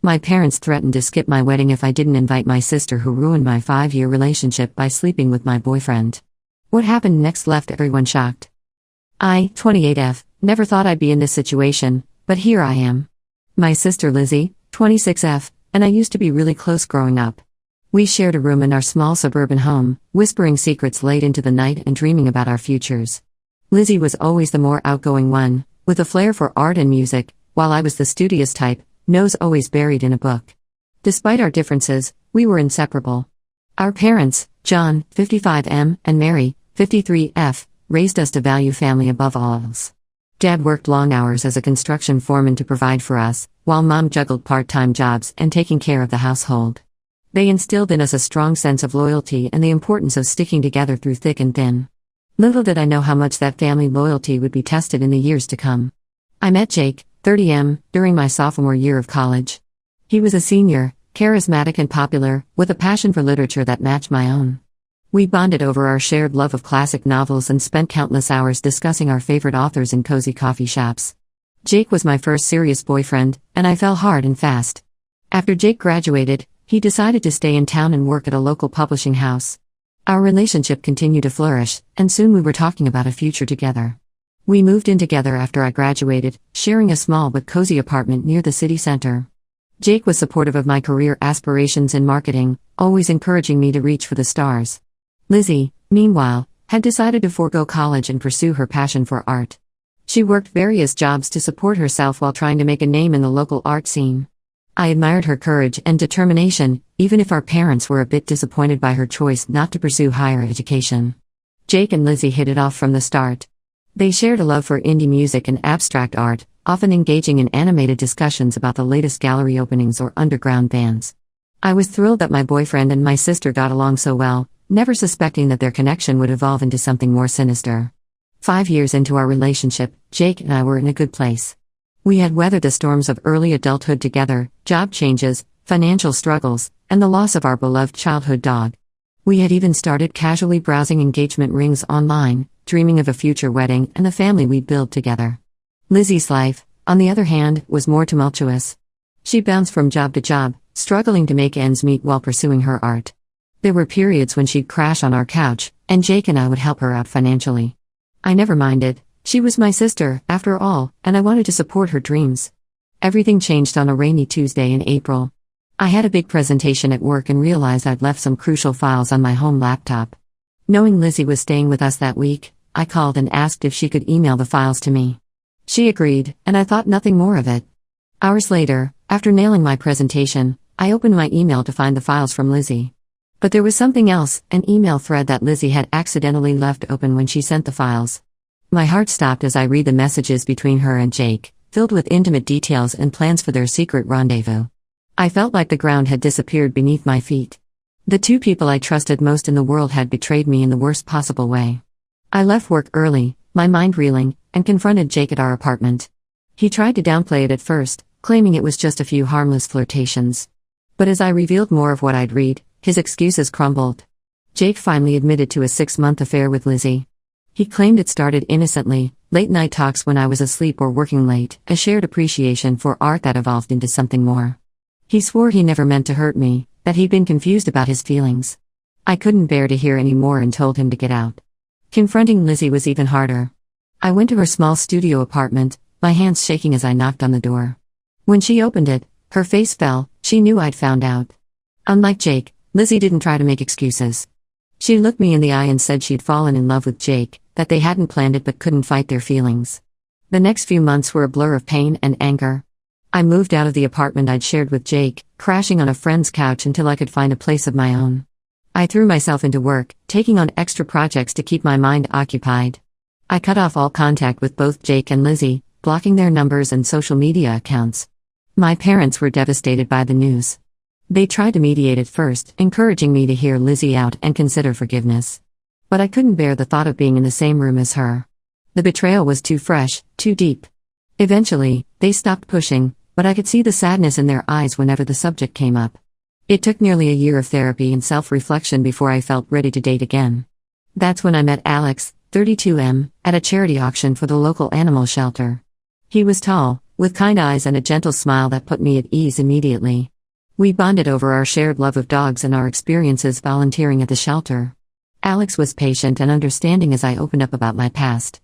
My parents threatened to skip my wedding if I didn't invite my sister, who ruined my 5-year relationship by sleeping with my boyfriend. What happened next left everyone shocked. I, 28F, never thought I'd be in this situation, but here I am. My sister Lizzie, 26F, and I used to be really close growing up. We shared a room in our small suburban home, whispering secrets late into the night and dreaming about our futures. Lizzie was always the more outgoing one, with a flair for art and music, while I was the studious type, nose always buried in a book. Despite our differences, we were inseparable. Our parents, John, 55M, and Mary, 53F, raised us to value family above all else. Dad worked long hours as a construction foreman to provide for us, while Mom juggled part-time jobs and taking care of the household. They instilled in us a strong sense of loyalty and the importance of sticking together through thick and thin. Little did I know how much that family loyalty would be tested in the years to come. I met Jake, 30M, during my sophomore year of college. He was a senior, charismatic and popular, with a passion for literature that matched my own. We bonded over our shared love of classic novels and spent countless hours discussing our favorite authors in cozy coffee shops. Jake was my first serious boyfriend, and I fell hard and fast. After Jake graduated, he decided to stay in town and work at a local publishing house. Our relationship continued to flourish, and soon we were talking about a future together. We moved in together after I graduated, sharing a small but cozy apartment near the city center. Jake was supportive of my career aspirations in marketing, always encouraging me to reach for the stars. Lizzie, meanwhile, had decided to forego college and pursue her passion for art. She worked various jobs to support herself while trying to make a name in the local art scene. I admired her courage and determination, even if our parents were a bit disappointed by her choice not to pursue higher education. Jake and Lizzie hit it off from the start. They shared a love for indie music and abstract art, often engaging in animated discussions about the latest gallery openings or underground bands. I was thrilled that my boyfriend and my sister got along so well, never suspecting that their connection would evolve into something more sinister. 5 years into our relationship, Jake and I were in a good place. We had weathered the storms of early adulthood together, job changes, financial struggles, and the loss of our beloved childhood dog. We had even started casually browsing engagement rings online, dreaming of a future wedding and the family we'd build together. Lizzie's life, on the other hand, was more tumultuous. She bounced from job to job, struggling to make ends meet while pursuing her art. There were periods when she'd crash on our couch, and Jake and I would help her out financially. I never minded. She was my sister, after all, and I wanted to support her dreams. Everything changed on a rainy Tuesday in April. I had a big presentation at work and realized I'd left some crucial files on my home laptop. Knowing Lizzie was staying with us that week, I called and asked if she could email the files to me. She agreed, and I thought nothing more of it. Hours later, after nailing my presentation, I opened my email to find the files from Lizzie. But there was something else, an email thread that Lizzie had accidentally left open when she sent the files. My heart stopped as I read the messages between her and Jake, filled with intimate details and plans for their secret rendezvous. I felt like the ground had disappeared beneath my feet. The two people I trusted most in the world had betrayed me in the worst possible way. I left work early, my mind reeling, and confronted Jake at our apartment. He tried to downplay it at first, claiming it was just a few harmless flirtations. But as I revealed more of what I'd read, his excuses crumbled. Jake finally admitted to a 6-month affair with Lizzie. He claimed it started innocently, late-night talks when I was asleep or working late, a shared appreciation for art that evolved into something more. He swore he never meant to hurt me, that he'd been confused about his feelings. I couldn't bear to hear any more and told him to get out. Confronting Lizzie was even harder. I went to her small studio apartment, my hands shaking as I knocked on the door. When she opened it, her face fell. She knew I'd found out. Unlike Jake, Lizzie didn't try to make excuses. She looked me in the eye and said she'd fallen in love with Jake, that they hadn't planned it but couldn't fight their feelings. The next few months were a blur of pain and anger. I moved out of the apartment I'd shared with Jake, crashing on a friend's couch until I could find a place of my own. I threw myself into work, taking on extra projects to keep my mind occupied. I cut off all contact with both Jake and Lizzie, blocking their numbers and social media accounts. My parents were devastated by the news. They tried to mediate at first, encouraging me to hear Lizzie out and consider forgiveness. But I couldn't bear the thought of being in the same room as her. The betrayal was too fresh, too deep. Eventually, they stopped pushing, but I could see the sadness in their eyes whenever the subject came up. It took nearly a year of therapy and self-reflection before I felt ready to date again. That's when I met Alex, 32M, at a charity auction for the local animal shelter. He was tall, with kind eyes and a gentle smile that put me at ease immediately. We bonded over our shared love of dogs and our experiences volunteering at the shelter. Alex was patient and understanding as I opened up about my past.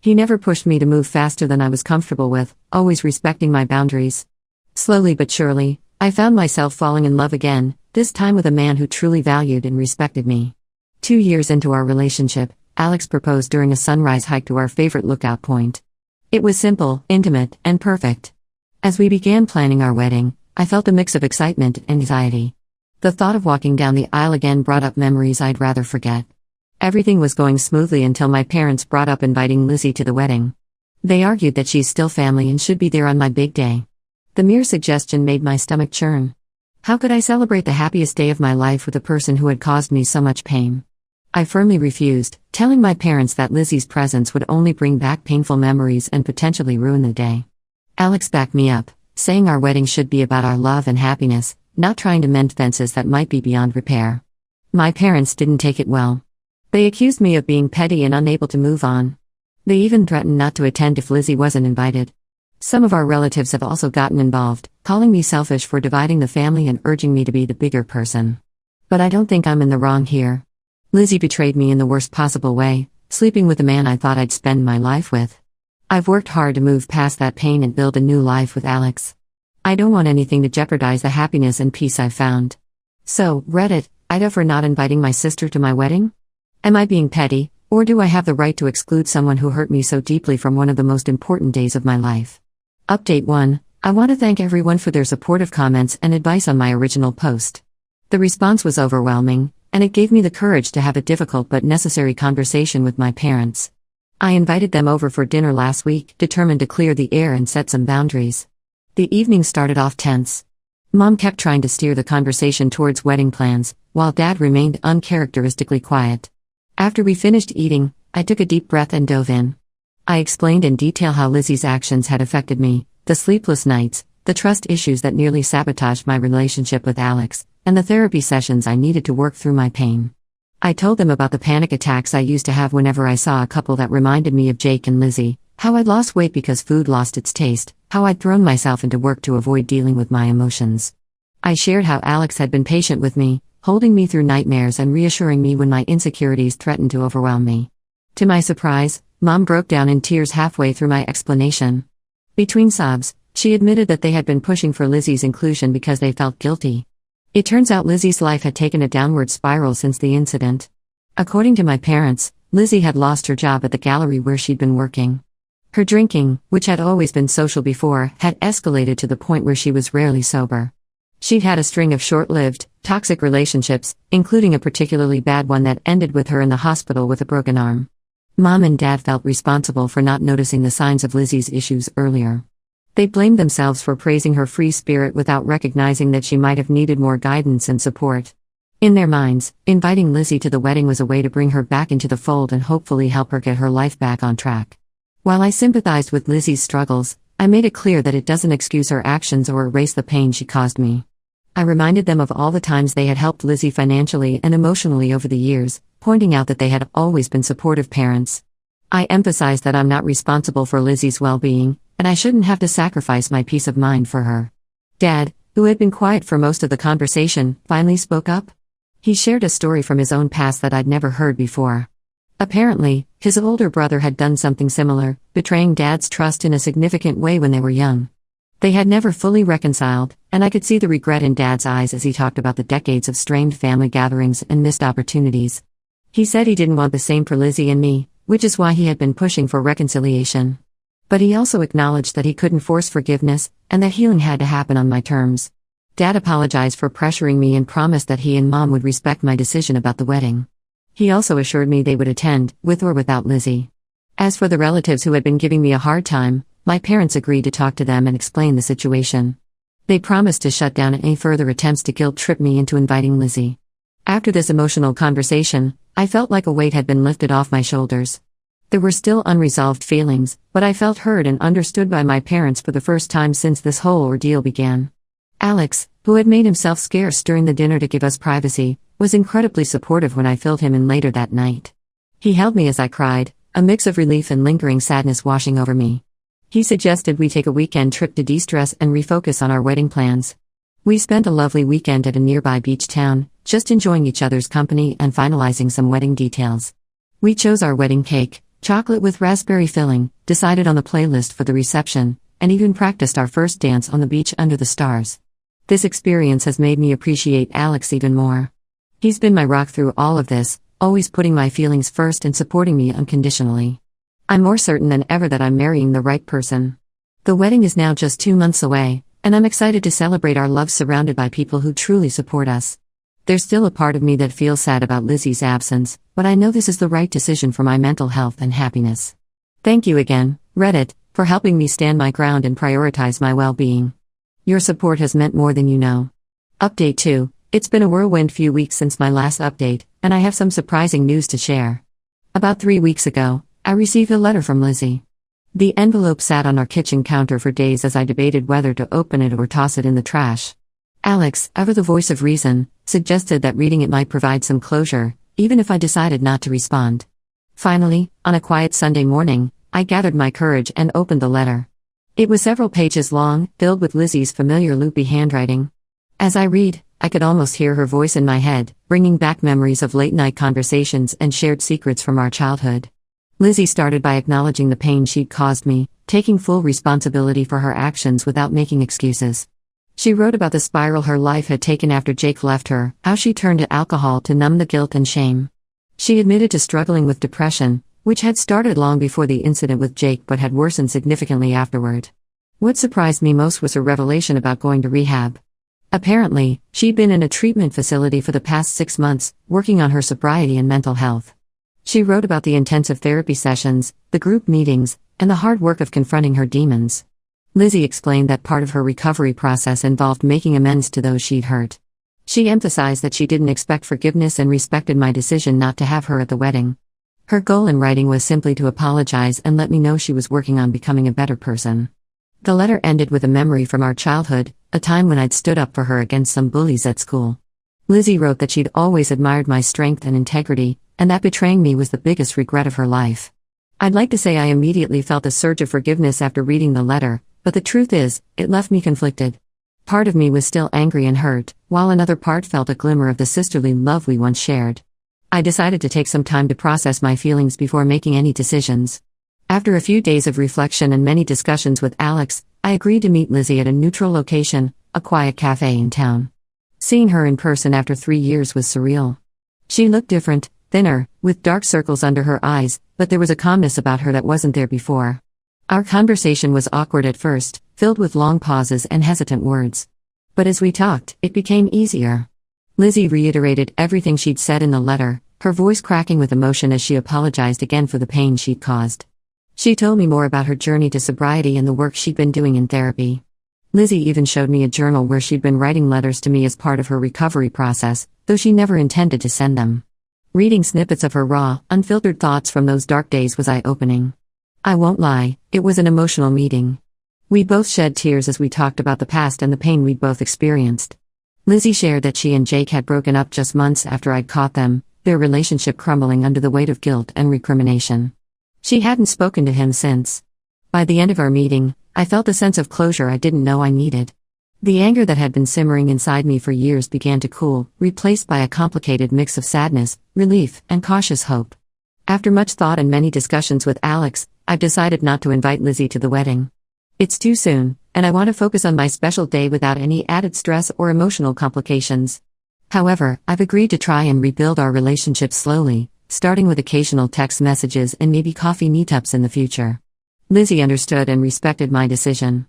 He never pushed me to move faster than I was comfortable with, always respecting my boundaries. Slowly but surely, I found myself falling in love again, this time with a man who truly valued and respected me. 2 years into our relationship, Alex proposed during a sunrise hike to our favorite lookout point. It was simple, intimate, and perfect. As we began planning our wedding, I felt a mix of excitement and anxiety. The thought of walking down the aisle again brought up memories I'd rather forget. Everything was going smoothly until my parents brought up inviting Lizzie to the wedding. They argued that she's still family and should be there on my big day. The mere suggestion made my stomach churn. How could I celebrate the happiest day of my life with a person who had caused me so much pain? I firmly refused, telling my parents that Lizzie's presence would only bring back painful memories and potentially ruin the day. Alex backed me up, saying our wedding should be about our love and happiness, not trying to mend fences that might be beyond repair. My parents didn't take it well. They accused me of being petty and unable to move on. They even threatened not to attend if Lizzie wasn't invited. Some of our relatives have also gotten involved, calling me selfish for dividing the family and urging me to be the bigger person. But I don't think I'm in the wrong here. Lizzie betrayed me in the worst possible way, sleeping with a man I thought I'd spend my life with. I've worked hard to move past that pain and build a new life with Alex. I don't want anything to jeopardize the happiness and peace I've found. So, Reddit, Ida for not inviting my sister to my wedding? Am I being petty, or do I have the right to exclude someone who hurt me so deeply from one of the most important days of my life? Update 1. I want to thank everyone for their supportive comments and advice on my original post. The response was overwhelming, and it gave me the courage to have a difficult but necessary conversation with my parents. I invited them over for dinner last week, determined to clear the air and set some boundaries. The evening started off tense. Mom kept trying to steer the conversation towards wedding plans, while Dad remained uncharacteristically quiet. After we finished eating, I took a deep breath and dove in. I explained in detail how Lizzie's actions had affected me, the sleepless nights, the trust issues that nearly sabotaged my relationship with Alex, and the therapy sessions I needed to work through my pain. I told them about the panic attacks I used to have whenever I saw a couple that reminded me of Jake and Lizzie, how I'd lost weight because food lost its taste, how I'd thrown myself into work to avoid dealing with my emotions. I shared how Alex had been patient with me, holding me through nightmares and reassuring me when my insecurities threatened to overwhelm me. To my surprise, Mom broke down in tears halfway through my explanation. Between sobs, she admitted that they had been pushing for Lizzie's inclusion because they felt guilty. It turns out Lizzie's life had taken a downward spiral since the incident. According to my parents, Lizzie had lost her job at the gallery where she'd been working. Her drinking, which had always been social before, had escalated to the point where she was rarely sober. She'd had a string of short-lived, toxic relationships, including a particularly bad one that ended with her in the hospital with a broken arm. Mom and Dad felt responsible for not noticing the signs of Lizzie's issues earlier. They blamed themselves for praising her free spirit without recognizing that she might have needed more guidance and support. In their minds, inviting Lizzie to the wedding was a way to bring her back into the fold and hopefully help her get her life back on track. While I sympathized with Lizzie's struggles, I made it clear that it doesn't excuse her actions or erase the pain she caused me. I reminded them of all the times they had helped Lizzie financially and emotionally over the years, pointing out that they had always been supportive parents. I emphasized that I'm not responsible for Lizzie's well-being, and I shouldn't have to sacrifice my peace of mind for her. Dad, who had been quiet for most of the conversation, finally spoke up. He shared a story from his own past that I'd never heard before. Apparently, his older brother had done something similar, betraying Dad's trust in a significant way when they were young. They had never fully reconciled, and I could see the regret in Dad's eyes as he talked about the decades of strained family gatherings and missed opportunities. He said he didn't want the same for Lizzie and me, which is why he had been pushing for reconciliation. But he also acknowledged that he couldn't force forgiveness, and that healing had to happen on my terms. Dad apologized for pressuring me and promised that he and Mom would respect my decision about the wedding. He also assured me they would attend, with or without Lizzie. As for the relatives who had been giving me a hard time, my parents agreed to talk to them and explain the situation. They promised to shut down any further attempts to guilt-trip me into inviting Lizzie. After this emotional conversation, I felt like a weight had been lifted off my shoulders. There were still unresolved feelings, but I felt heard and understood by my parents for the first time since this whole ordeal began. Alex, who had made himself scarce during the dinner to give us privacy, was incredibly supportive when I filled him in later that night. He held me as I cried, a mix of relief and lingering sadness washing over me. He suggested we take a weekend trip to de-stress and refocus on our wedding plans. We spent a lovely weekend at a nearby beach town, just enjoying each other's company and finalizing some wedding details. We chose our wedding cake, chocolate with raspberry filling, decided on the playlist for the reception, and even practiced our first dance on the beach under the stars. This experience has made me appreciate Alex even more. He's been my rock through all of this, always putting my feelings first and supporting me unconditionally. I'm more certain than ever that I'm marrying the right person. The wedding is now just 2 months away, and I'm excited to celebrate our love surrounded by people who truly support us. There's still a part of me that feels sad about Lizzie's absence, but I know this is the right decision for my mental health and happiness. Thank you again, Reddit, for helping me stand my ground and prioritize my well-being. Your support has meant more than you know. Update 2. It's been a whirlwind few weeks since my last update, and I have some surprising news to share. About 3 weeks ago, I received a letter from Lizzie. The envelope sat on our kitchen counter for days as I debated whether to open it or toss it in the trash. Alex, ever the voice of reason, suggested that reading it might provide some closure, even if I decided not to respond. Finally, on a quiet Sunday morning, I gathered my courage and opened the letter. It was several pages long, filled with Lizzie's familiar loopy handwriting. As I read, I could almost hear her voice in my head, bringing back memories of late-night conversations and shared secrets from our childhood. Lizzie started by acknowledging the pain she'd caused me, taking full responsibility for her actions without making excuses. She wrote about the spiral her life had taken after Jake left her, how she turned to alcohol to numb the guilt and shame. She admitted to struggling with depression, which had started long before the incident with Jake but had worsened significantly afterward. What surprised me most was her revelation about going to rehab. Apparently, she'd been in a treatment facility for the past 6 months, working on her sobriety and mental health. She wrote about the intensive therapy sessions, the group meetings, and the hard work of confronting her demons. Lizzie explained that part of her recovery process involved making amends to those she'd hurt. She emphasized that she didn't expect forgiveness and respected my decision not to have her at the wedding. Her goal in writing was simply to apologize and let me know she was working on becoming a better person. The letter ended with a memory from our childhood, a time when I'd stood up for her against some bullies at school. Lizzie wrote that she'd always admired my strength and integrity, and that betraying me was the biggest regret of her life. I'd like to say I immediately felt a surge of forgiveness after reading the letter, but the truth is, it left me conflicted. Part of me was still angry and hurt, while another part felt a glimmer of the sisterly love we once shared. I decided to take some time to process my feelings before making any decisions. After a few days of reflection and many discussions with Alex, I agreed to meet Lizzie at a neutral location, a quiet cafe in town. Seeing her in person after 3 years was surreal. She looked different, thinner, with dark circles under her eyes, but there was a calmness about her that wasn't there before. Our conversation was awkward at first, filled with long pauses and hesitant words. But as we talked, it became easier. Lizzie reiterated everything she'd said in the letter, her voice cracking with emotion as she apologized again for the pain she'd caused. She told me more about her journey to sobriety and the work she'd been doing in therapy. Lizzie even showed me a journal where she'd been writing letters to me as part of her recovery process, though she never intended to send them. Reading snippets of her raw, unfiltered thoughts from those dark days was eye-opening. I won't lie, it was an emotional meeting. We both shed tears as we talked about the past and the pain we'd both experienced. Lizzie shared that she and Jake had broken up just months after I'd caught them, their relationship crumbling under the weight of guilt and recrimination. She hadn't spoken to him since. By the end of our meeting, I felt a sense of closure I didn't know I needed. The anger that had been simmering inside me for years began to cool, replaced by a complicated mix of sadness, relief, and cautious hope. After much thought and many discussions with Alex, I've decided not to invite Lizzie to the wedding. It's too soon, and I want to focus on my special day without any added stress or emotional complications. However, I've agreed to try and rebuild our relationship slowly, starting with occasional text messages and maybe coffee meetups in the future. Lizzie understood and respected my decision.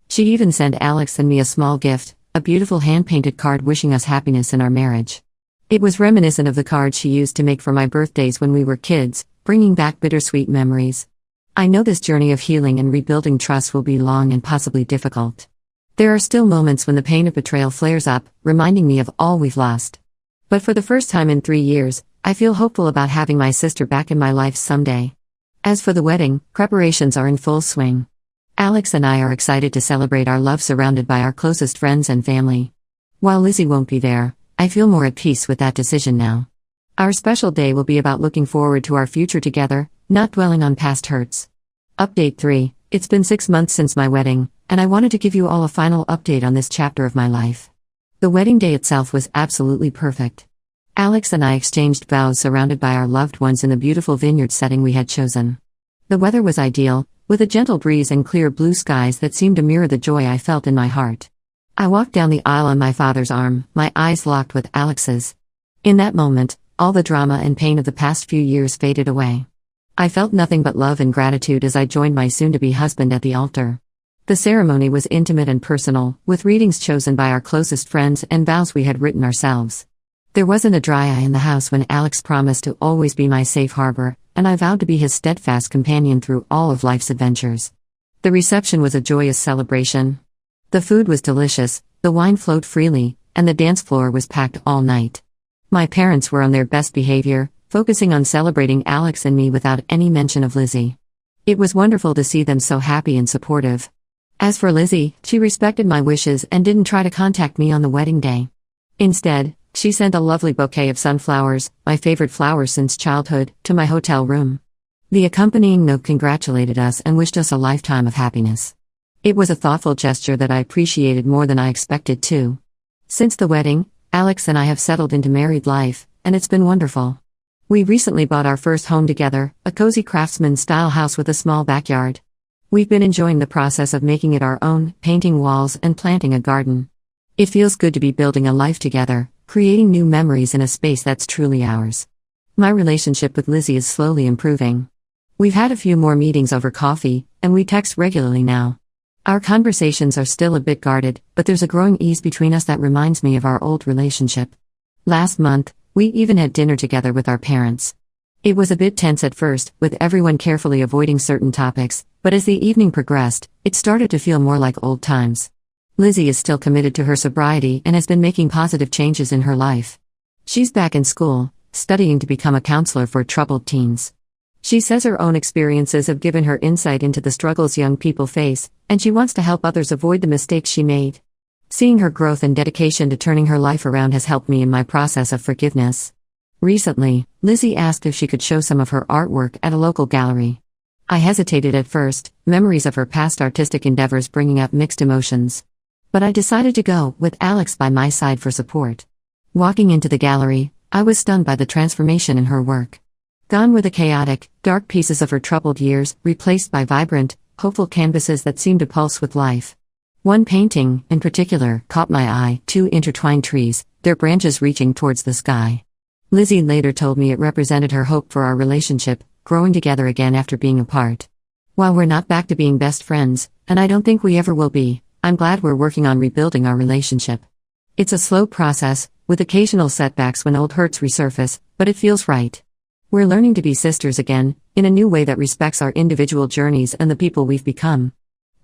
She even sent Alex and me a small gift, a beautiful hand-painted card wishing us happiness in our marriage. It was reminiscent of the card she used to make for my birthdays when we were kids, bringing back bittersweet memories. I know this journey of healing and rebuilding trust will be long and possibly difficult. There are still moments when the pain of betrayal flares up, reminding me of all we've lost. But for the first time in 3 years, I feel hopeful about having my sister back in my life someday. As for the wedding, preparations are in full swing. Alex and I are excited to celebrate our love surrounded by our closest friends and family. While Lizzie won't be there, I feel more at peace with that decision now. Our special day will be about looking forward to our future together, not dwelling on past hurts. Update 3. It's been 6 months since my wedding, and I wanted to give you all a final update on this chapter of my life. The wedding day itself was absolutely perfect. Alex and I exchanged vows surrounded by our loved ones in the beautiful vineyard setting we had chosen. The weather was ideal, with a gentle breeze and clear blue skies that seemed to mirror the joy I felt in my heart. I walked down the aisle on my father's arm, my eyes locked with Alex's. In that moment, all the drama and pain of the past few years faded away. I felt nothing but love and gratitude as I joined my soon-to-be husband at the altar. The ceremony was intimate and personal, with readings chosen by our closest friends and vows we had written ourselves. There wasn't a dry eye in the house when Alex promised to always be my safe harbor, and I vowed to be his steadfast companion through all of life's adventures. The reception was a joyous celebration. The food was delicious, the wine flowed freely, and the dance floor was packed all night. My parents were on their best behavior, focusing on celebrating Alex and me without any mention of Lizzie. It was wonderful to see them so happy and supportive. As for Lizzie, she respected my wishes and didn't try to contact me on the wedding day. Instead, she sent a lovely bouquet of sunflowers, my favorite flowers since childhood, to my hotel room. The accompanying note congratulated us and wished us a lifetime of happiness. It was a thoughtful gesture that I appreciated more than I expected to. Since the wedding, Alex and I have settled into married life, and it's been wonderful. We recently bought our first home together, a cozy craftsman-style house with a small backyard. We've been enjoying the process of making it our own, painting walls and planting a garden. It feels good to be building a life together, creating new memories in a space that's truly ours. My relationship with Lizzie is slowly improving. We've had a few more meetings over coffee, and we text regularly now. Our conversations are still a bit guarded, but there's a growing ease between us that reminds me of our old relationship. Last month, we even had dinner together with our parents. It was a bit tense at first, with everyone carefully avoiding certain topics, but as the evening progressed, it started to feel more like old times. Lizzie is still committed to her sobriety and has been making positive changes in her life. She's back in school, studying to become a counselor for troubled teens. She says her own experiences have given her insight into the struggles young people face, and she wants to help others avoid the mistakes she made. Seeing her growth and dedication to turning her life around has helped me in my process of forgiveness. Recently, Lizzie asked if she could show some of her artwork at a local gallery. I hesitated at first, memories of her past artistic endeavors bringing up mixed emotions. But I decided to go, with Alex by my side for support. Walking into the gallery, I was stunned by the transformation in her work. Gone were the chaotic, dark pieces of her troubled years, replaced by vibrant, hopeful canvases that seemed to pulse with life. One painting, in particular, caught my eye: two intertwined trees, their branches reaching towards the sky. Lizzie later told me it represented her hope for our relationship, growing together again after being apart. While we're not back to being best friends, and I don't think we ever will be, I'm glad we're working on rebuilding our relationship. It's a slow process, with occasional setbacks when old hurts resurface, but it feels right. We're learning to be sisters again, in a new way that respects our individual journeys and the people we've become.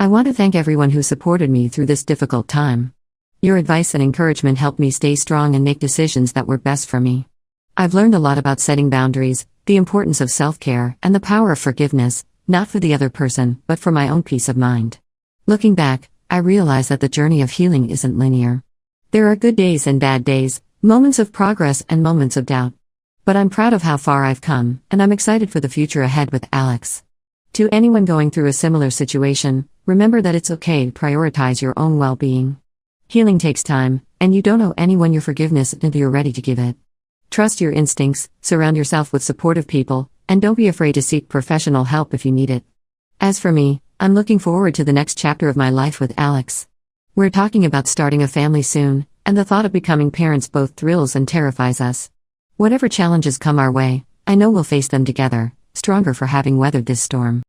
I want to thank everyone who supported me through this difficult time. Your advice and encouragement helped me stay strong and make decisions that were best for me. I've learned a lot about setting boundaries, the importance of self-care, and the power of forgiveness, not for the other person, but for my own peace of mind. Looking back, I realize that the journey of healing isn't linear. There are good days and bad days, moments of progress and moments of doubt. But I'm proud of how far I've come, and I'm excited for the future ahead with Alex. To anyone going through a similar situation, remember that it's okay to prioritize your own well-being. Healing takes time, and you don't owe anyone your forgiveness until you're ready to give it. Trust your instincts, surround yourself with supportive people, and don't be afraid to seek professional help if you need it. As for me, I'm looking forward to the next chapter of my life with Alex. We're talking about starting a family soon, and the thought of becoming parents both thrills and terrifies us. Whatever challenges come our way, I know we'll face them together, stronger for having weathered this storm.